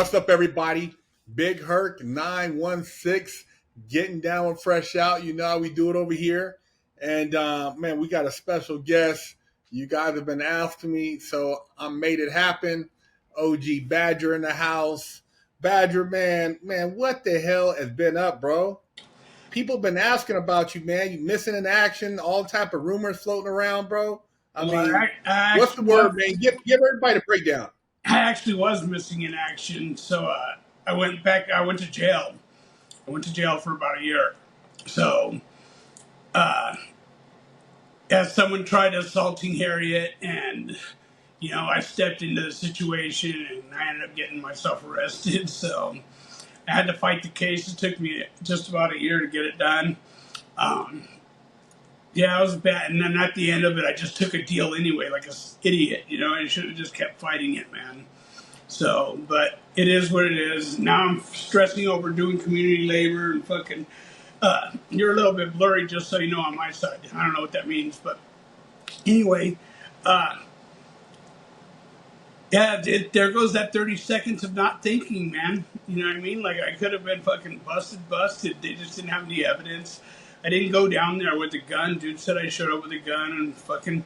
What's up, everybody? Big Herc 916 getting down with Fresh Out. You know how we do it over here. And man, we got a special guest. You guys have been asking me, so I made it happen. OG Badger in the house. Badger, man, what the hell has been up, bro? People been asking about you, man. You missing in action, all type of rumors floating around, bro. I Well, mean, I what's the actually word, was, man? Give everybody a breakdown. I actually was missing in action, so I went back. I went to jail. I went to jail for about a year. So, uh, as someone tried assaulting Harriet, and I stepped into the situation, and I ended up getting myself arrested. So, I had to fight the case. It took me just about a year to get it done. Um, yeah, I was bad, and then at the end of it, I just took a deal anyway, like an idiot. I should have just kept fighting it, man. So, but it is what it is. Now I'm stressing over doing community labor and fucking. You're a little bit blurry, just so you know, on my side. I don't know what that means, but anyway, uh, yeah, there goes that 30 seconds of not thinking, man. You know what I mean? Like, I could have been fucking busted. They just didn't have any evidence. I didn't go down there with a gun. Dude said I showed up with a gun and fucking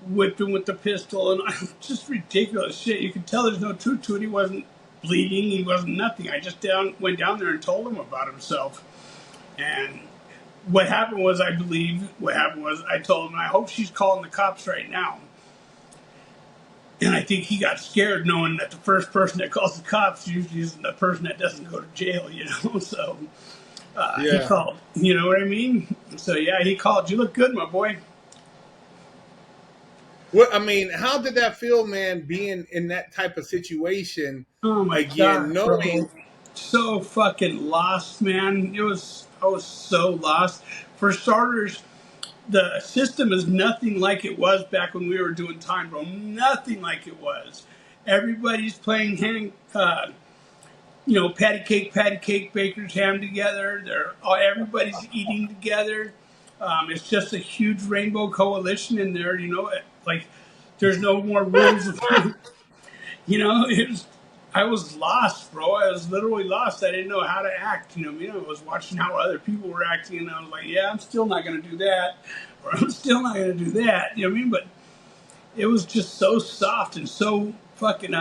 whipped him with the pistol, and just ridiculous shit. You could tell there's no truth to it. He wasn't bleeding. He wasn't nothing. I just went down there and told him about himself. And what happened was, I told him, I hope she's calling the cops right now. And I think he got scared knowing that the first person that calls the cops usually isn't the person that doesn't go to jail, So he Yeah. called. You know what I mean? So yeah, he called. You look good, my boy. What I mean, how did that feel, man? Being in that type of situation Oh my again, god, knowing. bro. So fucking lost, man. I was so lost. For starters, the system is nothing like it was back when we were doing time, bro. Nothing like it was. Everybody's playing patty cake, baker's ham together. Everybody's eating together. It's just a huge rainbow coalition in there, like there's no more rules. It was, I was lost, bro. I was literally lost. I didn't know how to act. I was watching how other people were acting, and I was like, yeah, I'm still not going to do that, or I'm still not going to do that. You know what I mean? But it was just so soft and so fucking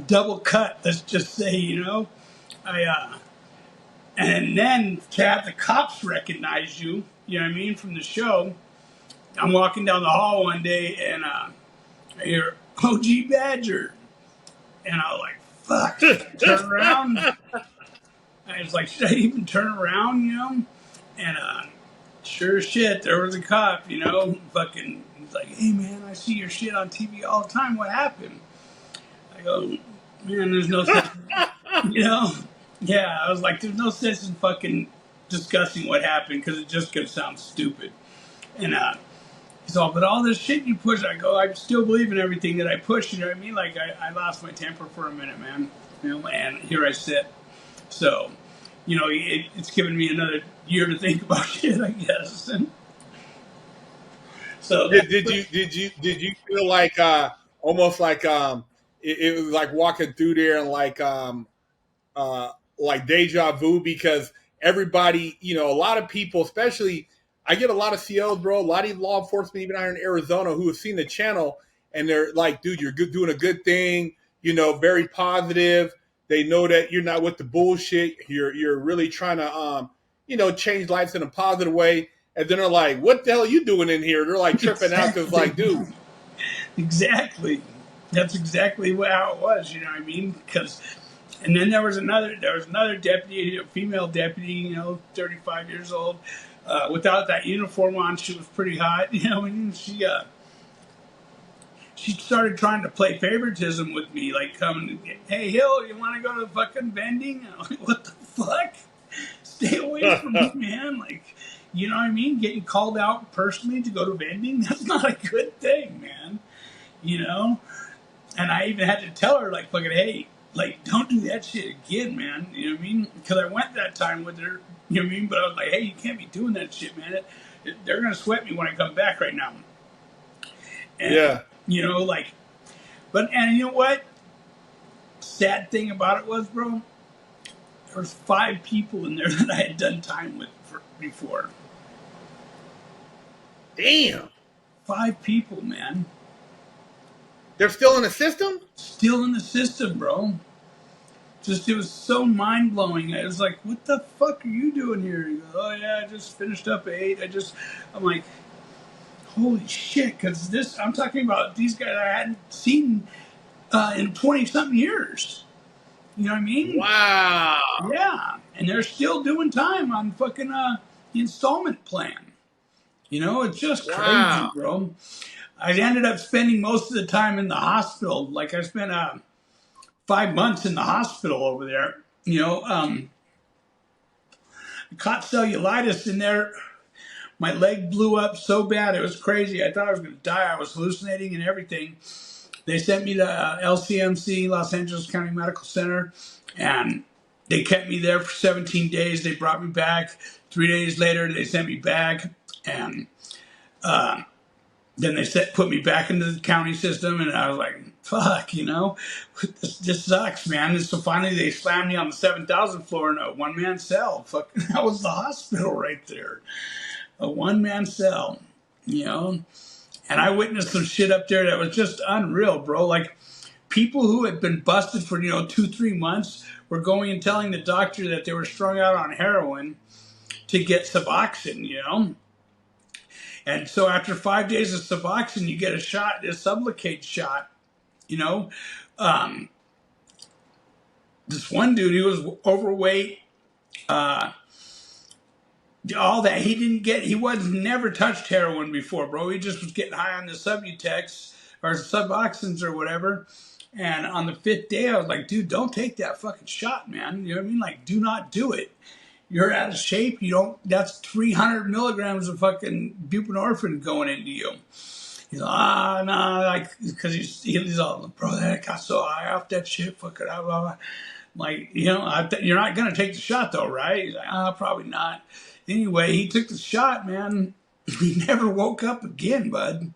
double cut. Let's just say, I and then to have the cops recognize you, you know what I mean, from the show. I'm walking down the hall one day, and I hear OG Badger. And I was like, fuck, should I turn around? I was like, should I even turn around? And sure as shit, there was a cop, fucking, he's like, hey man, I see your shit on TV all the time. What happened? I go, man, there's no sense, you know? Yeah, I was like, there's no sense in fucking discussing what happened because it's just going to sound stupid. And he's all, but all this shit you push, I go, I still believe in everything that I push, you know what I mean? Like, I lost my temper for a minute, man. And here I sit. So, it's given me another year to think about shit, I guess. And so did, that's did you did you feel like almost like it was like walking through there and like deja vu because everybody, a lot of people, especially I get a lot of COs, bro, a lot of law enforcement, even out in Arizona, who have seen the channel and they're like, dude, you're doing a good thing, very positive. They know that you're not with the bullshit. You're really trying to change lives in a positive way. And then they're like, what the hell are you doing in here? They're like tripping out because exactly, like, dude. exactly. That's exactly how it was, you know what I mean? And then there was another deputy, a female deputy, 35 years old, without that uniform on. She was pretty hot, and she started trying to play favoritism with me, like coming, hey Hill, you want to go to fucking vending? I'm like, what the fuck? Stay away from me, man. Like, you know what I mean? Getting called out personally to go to vending, that's not a good thing, man. You know? And I even had to tell her, like, fucking, hey, like, don't do that shit again, man. You know what I mean? Because I went that time with her, you know what I mean? But I was like, hey, you can't be doing that shit, man. They're going to sweat me when I come back right now. And, Yeah. like, and you know what? sad thing about it was, bro, there was 5 people in there that I had done time with before. Damn. 5 people, man. They're still in the system? Still in the system, bro. Just, it was so mind blowing. I was like, what the fuck are you doing here? He goes, oh yeah, I just finished up at 8. I'm like, holy shit, because I'm talking about these guys I hadn't seen in 20 something years. You know what I mean? Wow. Yeah. And they're still doing time on fucking the installment plan. You know, it's just crazy, bro. I ended up spending most of the time in the hospital. Like I spent 5 months in the hospital over there. You know, I caught cellulitis in there. My leg blew up so bad, it was crazy. I thought I was going to die. I was hallucinating and everything. They sent me to LCMC, Los Angeles County Medical Center, and they kept me there for 17 days. They brought me back. 3 days later, they sent me back, and then they put me back into the county system, and I was like, fuck, you know, this sucks, man. And so finally they slammed me on the 7,000th floor in a one-man cell. Fuck, that was the hospital right there. A one-man cell, you know. And I witnessed some shit up there that was just unreal, bro. Like, people who had been busted for, 2-3 months were going and telling the doctor that they were strung out on heroin to get Suboxone, you know. And so after 5 days of Suboxone, you get a shot, a Sublocade shot, you know. This one dude, he was overweight, all that he was never touched heroin before, bro. He just was getting high on the Subutex or Suboxones or whatever. And on the 5th day, I was like, dude, don't take that fucking shot, man. You know what I mean? Like, do not do it. You're out of shape. That's 300 milligrams of fucking buprenorphine going into you. He's like, no, like, because he's all, bro, I got so high off that shit, fucking, blah, blah, blah. Like, you're not going to take the shot though, right? He's like, probably not. Anyway, he took the shot, man. He never woke up again, bud.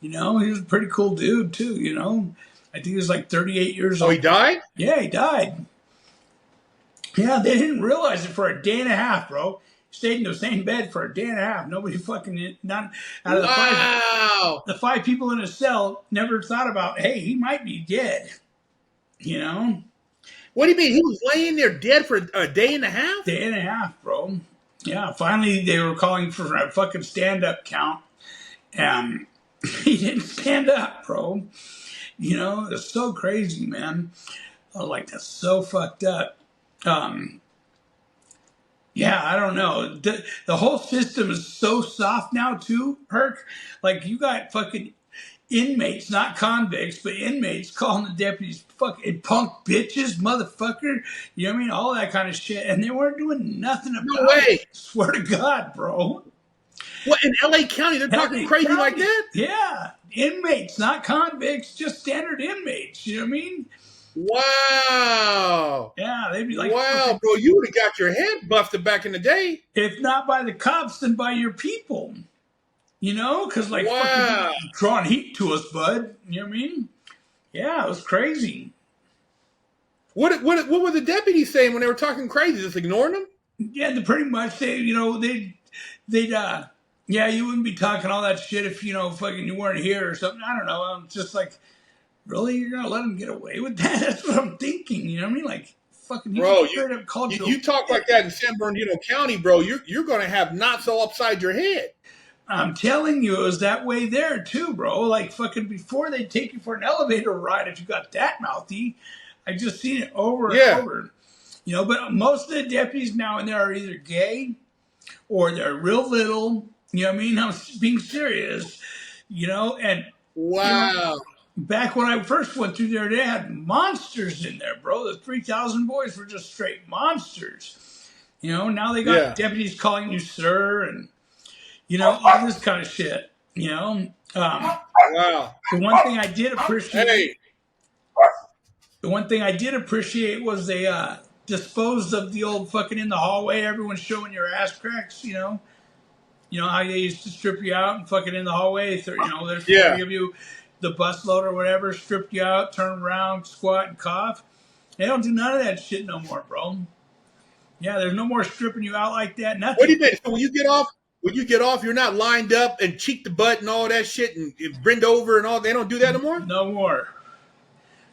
You know, he was a pretty cool dude, too, you know. I think he was like 38 years old. Oh, he died? Yeah, he died. Yeah, they didn't realize it for a day and a half, bro. He stayed in the same bed for a day and a half. Nobody fucking, not out of the 5 people in his cell, never thought about, hey, he might be dead. You know? What do you mean? He was laying there dead for a day and a half? Day and a half, bro. Yeah, finally they were calling for a fucking stand-up count, and he didn't stand up, bro. You know, it's so crazy, man. I was like, that's so fucked up. Yeah, I don't know. The whole system is so soft now, too, Herc. Like, you got fucking inmates, not convicts, but inmates calling the deputies fucking punk bitches, motherfucker. You know what I mean? All that kind of shit. And they weren't doing nothing about it. Swear to God, bro. What, in LA County, they're talking crazy like that? Yeah. Inmates, not convicts, just standard inmates. You know what I mean? Wow. Yeah, they'd be like, wow, bro, you would have got your head busted back in the day. If not by the cops, then by your people. You know, because like wow. fucking drawing heat to us, bud. You know what I mean? Yeah, it was crazy. What were the deputies saying when they were talking crazy? Just ignoring them? Yeah, pretty much. They'd yeah, you wouldn't be talking all that shit if fucking you weren't here or something. I don't know. I'm just like, really, you're gonna let them get away with that? That's what I'm thinking. You know what I mean? Like, fucking, bro, you talk like that in San Bernardino County, bro. You're gonna have knots all upside your head. I'm telling you, it was that way there too, bro. Like fucking before they take you for an elevator ride, if you got that mouthy, I just seen it over and over. You know, but most of the deputies now in there are either gay or they're real little. You know what I mean? I'm being serious. You know, and wow. Back when I first went through there, they had monsters in there, bro. The 3,000 boys were just straight monsters. You know, now they got deputies calling you sir and all this kind of shit, wow. The one thing I did appreciate was they disposed of the old fucking in the hallway, everyone showing your ass cracks, you know how they used to strip you out and fucking in the hallway, they're give you the bus load or whatever, strip you out, turn around, squat and cough. They don't do none of that shit no more, bro. Yeah, there's no more stripping you out like that. What do Nothing. you mean? So when you get off, you're not lined up and cheek to butt and all that shit and bend over and all. They don't do that no more. No more.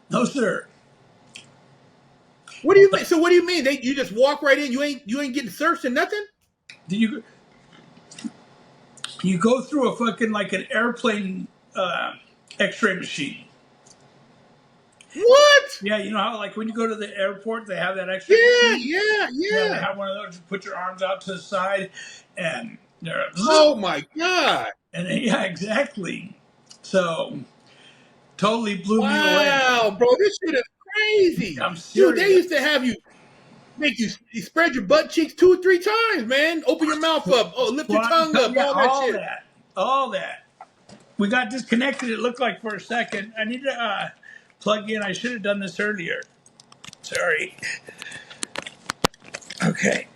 No, sir. What do you mean? So what do you mean? You just walk right in. You ain't getting searched and nothing. Do you go through a fucking like an airplane X-ray machine? What? Yeah, you know how like when you go to the airport, they have that X-ray Yeah, machine. yeah, Yeah, they yeah. have one of those. You put your arms out to the side, and they're Oh my god! yeah, exactly. So totally blew me away. Wow, bro, this shit is crazy, I'm dude. They serious. used to have you make you spread your butt cheeks 2 or 3 times, man. Open your mouth up. Oh, lift your tongue up. Yeah, All that shit. all that. We got disconnected. It looked like for a second. I need to plug in. I should have done this earlier. Sorry. Okay.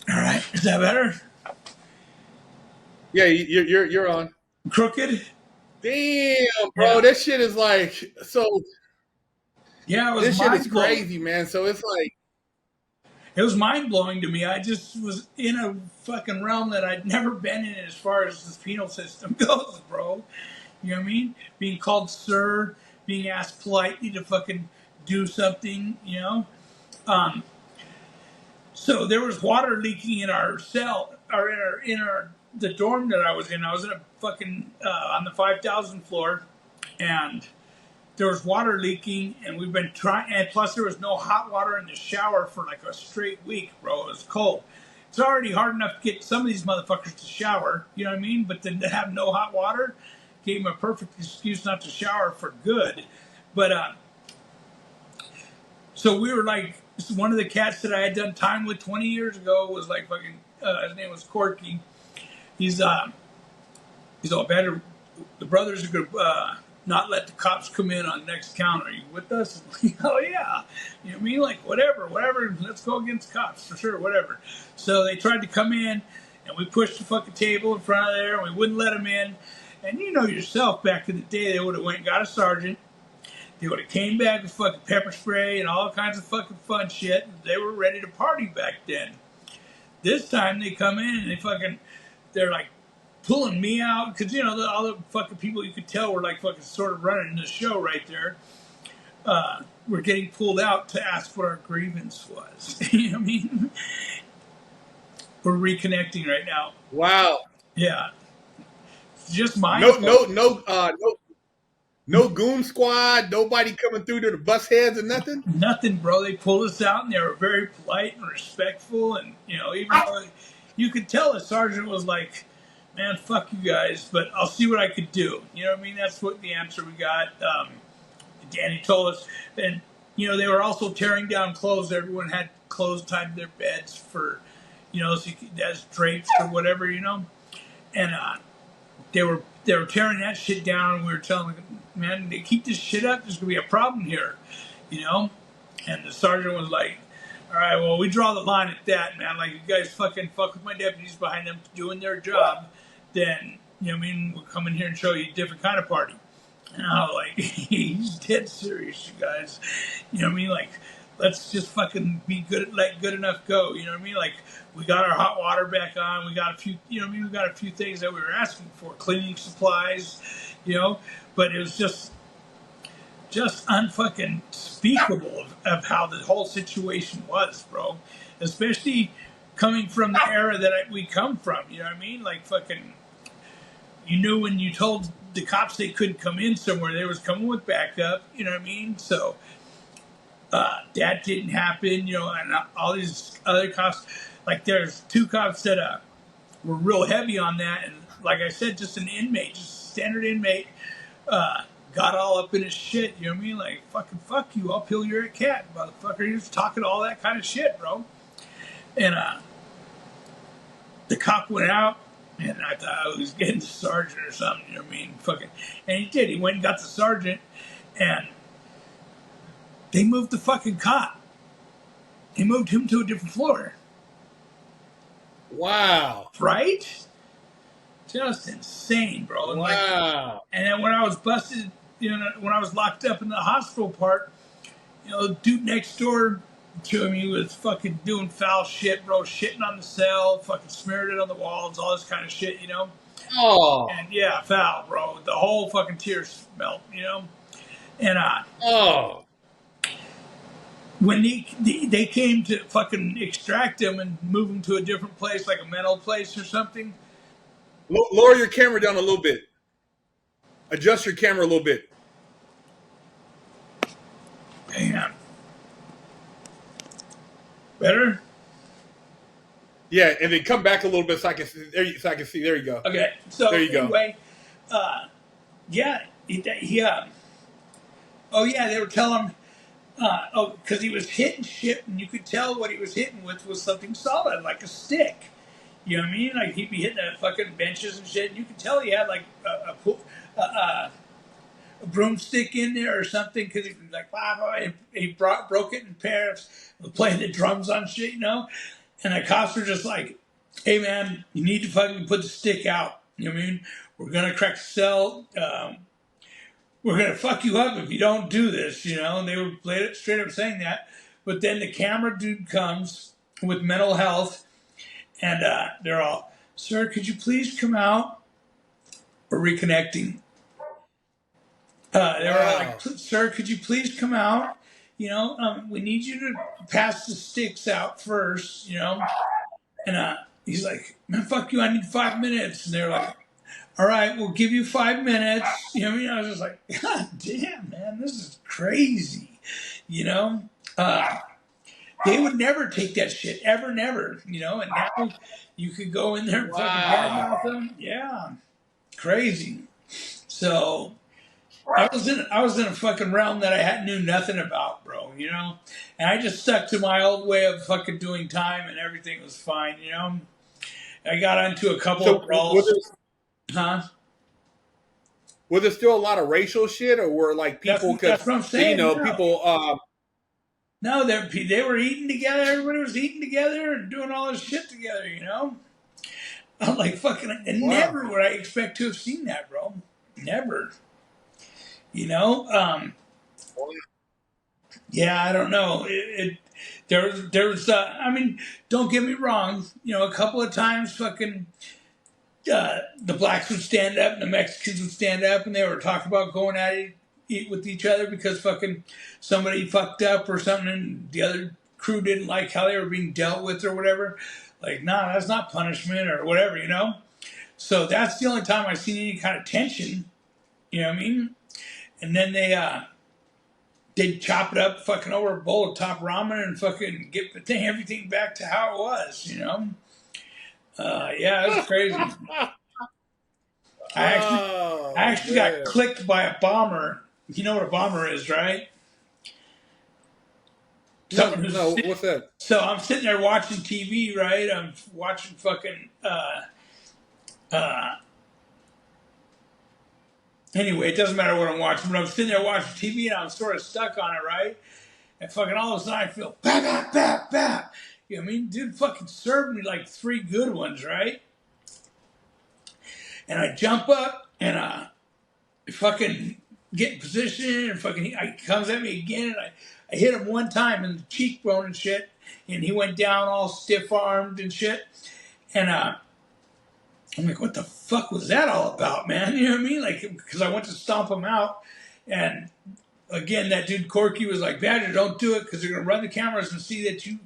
All right. Is that better? Yeah, you're on. Crooked? Damn, bro, Yeah. this shit is like so. Yeah, it was This shit is mind blowing. crazy, man. So it's like, It was mind blowing to me. I just was in a fucking realm that I'd never been in as far as the penal system goes, bro. You know what I mean? Being called sir, being asked politely to fucking do something, you know? Um, so there was water leaking in our cell, or in our the dorm that I was in. I was in a fucking on the 5,000 floor, and there was water leaking, and we've been trying. And plus, there was no hot water in the shower for like a straight week, bro. It was cold. It's already hard enough to get some of these motherfuckers to shower. You know what I mean? But then to have no hot water gave them a perfect excuse not to shower for good. But so we were like, one of the cats that I had done time with 20 years ago was like fucking. His name was Corky. He's all better. The brothers are gonna not let the cops come in on the next count. Are you with us? Oh yeah. You know what I mean? Like whatever. Let's go against cops for sure. Whatever. So they tried to come in, and we pushed the fucking table in front of there, and we wouldn't let them in. And you know yourself, back in the day, they would have went and got a sergeant. They would have came back with fucking pepper spray and all kinds of fucking fun shit. They were ready to party back then. This time they come in and they're like pulling me out because you know all the fucking people you could tell were like fucking sort of running the show right there. Were getting pulled out to ask what our grievance was. You know what I mean? We're reconnecting right now. wow. Yeah, it's just mind No, blowing. no, no, no goon squad. Nobody coming through to the bus heads or nothing. Nothing, bro. They pulled us out and they were very polite and respectful, and you know, even though you could tell the sergeant was like, "Man, fuck you guys," but I'll see what I could do. You know what I mean? That's what the answer we got. Danny told us, and you know, they were also tearing down clothes. Everyone had clothes tied to their beds for, you know, so as drapes or whatever, you know, and they were tearing that shit down, and we were telling them, man, they keep this shit up, there's gonna be a problem here, you know. And the sergeant was like, all right, well, we draw the line at that, man. Like, you guys fucking fuck with my deputies behind them doing their job, then, you know what I mean, we'll come in here and show you a different kind of party. And I was like, he's dead serious, you guys. You know what I mean? Like, let's just fucking be good, let good enough go. You know what I mean? Like, we got our hot water back on. We got a few, you know what I mean? We got a few things that we were asking for, cleaning supplies, you know. But it was just unfucking speakable of how the whole situation was, bro. Especially coming from the era that we come from. You know what I mean? Like fucking, you knew when you told the cops they couldn't come in somewhere, they was coming with backup. You know what I mean? So that didn't happen. You know, and all these other cops, like there's two cops that were real heavy on that, and like I said, just an inmate, just a standard inmate. Got all up in his shit, you know what I mean? Like, fucking fuck you, I'll peel your cat, motherfucker. He was talking all that kind of shit, bro. And the cop went out, and I thought I was getting the sergeant or something, you know what I mean? Fucking, and he did. He went and got the sergeant, and they moved the fucking cop. They moved him to a different floor. Wow. Right? Just insane, bro. And Wow. and then when I was busted, you know, when I was locked up in the hospital part, dude next door to him, he was fucking doing foul shit, bro, shitting on the cell, fucking smeared it on the walls, all this kind of shit. Oh, And yeah, foul, bro. The whole fucking tears smelled. And oh. when they came to fucking extract him and move him to a different place, like a mental place or something. Lower your camera down a little bit. Adjust your camera a little bit. Damn. Better? Yeah, and then come back a little bit so I can see. There you go. Okay. So There you go. anyway, yeah, oh yeah, they were telling him, because he was hitting shit, and you could tell what he was hitting with was something solid, like a stick. You know what I mean? Like he'd be hitting the fucking benches and shit, and you could tell he had like a broomstick in there or something, because he was like, wow, he broke it in pairs, playing the drums on shit. And the cops were just like, hey man, you need to fucking put the stick out. You know what I mean? We're gonna crack the cell. We're gonna fuck you up if you don't do this. And they were straight up saying that. But then the camera dude comes with mental health, and they're all, sir, could you please come out? We're reconnecting. They were like, sir, could you please come out? We need you to pass the sticks out first. And he's like, man, fuck you, I need 5 minutes. And they're like, all right, we'll give you 5 minutes. You know what I mean? I was just like, God damn, man, this is crazy. They would never take that shit, ever, never. And now you could go in there and fucking badmouth them. Yeah, crazy. So I was in a fucking realm that I knew nothing about, bro. And I just stuck to my old way of fucking doing time, and everything was fine. I got into a couple of brawls. Huh? Was there still a lot of racial shit, or were like people? That's what I'm saying. People. No, they were eating together. Everybody was eating together and doing all this shit together. I'm like fucking. And never would I expect to have seen that, bro. Never. Yeah, I don't know. There was. I mean, don't get me wrong. A couple of times, fucking. The blacks would stand up and the Mexicans would stand up, and they were talking about going at it with each other because fucking somebody fucked up or something, and the other crew didn't like how they were being dealt with or whatever. Like, nah, that's not punishment or whatever. So that's the only time I've seen any kind of tension. You know what I mean? And then they'd chop it up fucking over a bowl of top ramen and fucking get everything back to how it was. Yeah, it was crazy. I actually got clicked by a bomber. You know what a bomber is, right? No, what's that? So I'm sitting there watching TV, right? I'm watching fucking. Anyway, it doesn't matter what I'm watching, but I'm sitting there watching TV and I'm sort of stuck on it, right? And fucking all of a sudden I feel bap, bap, bap, bap. You know what I mean? Dude fucking served me like 3 good ones, right? And I jump up and fucking get in position, and fucking he comes at me again, and I hit him one time in the cheekbone and shit, and he went down all stiff armed and shit. And I'm like, what the fuck was that all about, man? You know what I mean? Like, because I went to stomp him out, and again, that dude Corky was like, Badger, don't do it, because they're gonna run the cameras and see that you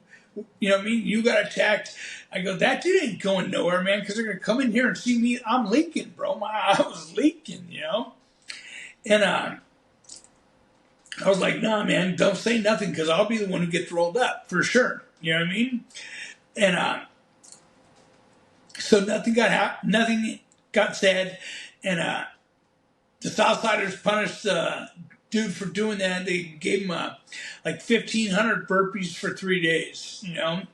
know what I mean? You got attacked. I go, that dude ain't going nowhere, man, because they're going to come in here and see me. I'm leaking, bro. I was leaking, And I was like, nah, man, don't say nothing, because I'll be the one who gets rolled up, for sure. You know what I mean? And so nothing got said. And the Southsiders punished dude for doing that. They gave him like 1,500 burpees for 3 days, A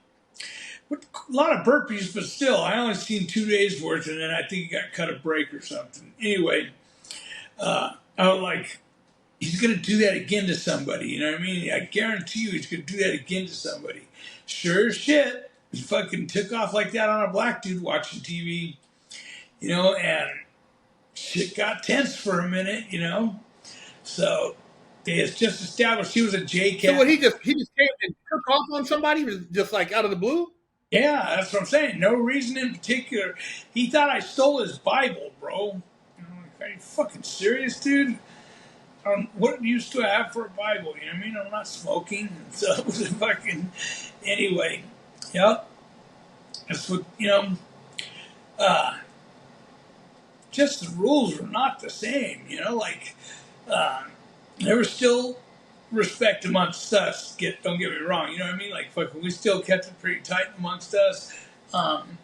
lot of burpees, but still, I only seen 2 days worth, and then I think he got cut a break or something. Anyway, I was like, he's going to do that again to somebody, you know what I mean? I guarantee you he's going to do that again to somebody. Sure as shit, he fucking took off like that on a black dude watching TV, and shit got tense for a minute, So It's just established he was a So what? JCAT. He just came and took off on somebody, just like out of the blue. Yeah, that's what I'm saying. No reason in particular. He thought I stole his Bible, bro. I'm like, are you fucking serious, dude? What use do I have for a Bible? You know what I mean? I'm not smoking. So it was a fucking. Anyway, yep. That's what, uh, just the rules were not the same, like, there was still respect amongst us. Don't get me wrong, you know what I mean? Like, fucking, we still kept it pretty tight amongst us. Um,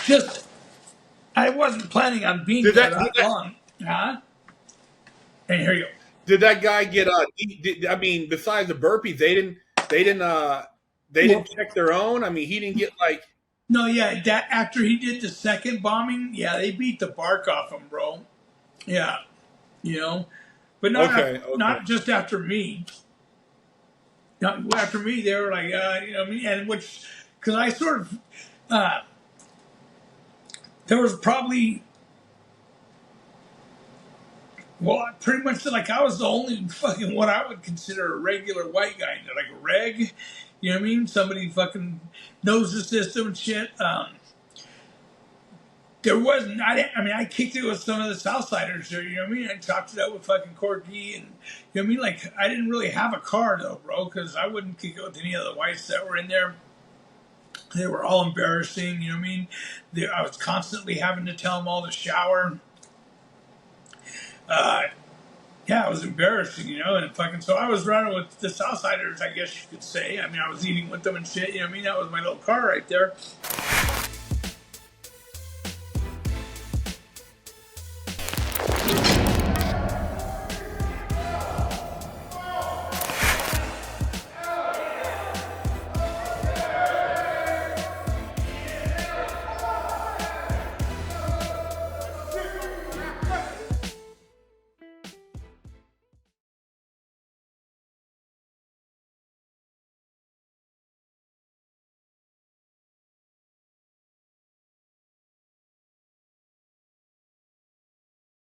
just, I wasn't planning on being Did there that? that long. Huh? And here you go. Did that guy get? I mean, besides the burpees, they didn't. They Well, didn't check their own. I mean, he didn't get like. no, yeah, that after he did the second bombing, yeah, they beat the bark off him, bro. Yeah, you know, but Okay, okay. not just after me. Not after me, they were like, and which because I sort of uh, there was probably pretty much like I was the only fucking what I would consider a regular white guy, like a reg. You know what I mean? Somebody fucking knows the system and shit. There wasn't. I mean, I kicked it with some of the Southsiders there. You know what I mean? I talked it out with fucking Corky, and you know what I mean. Like, I didn't really have a car though, bro, because I wouldn't kick it with any of the whites that were in there. They were all embarrassing. You know what I mean? I was constantly having to tell them all to shower. Uh, yeah, it was embarrassing, and fucking. So I was running with the Southsiders, I guess you could say. I mean, I was eating with them and shit. You know what I mean? That was my little car right there.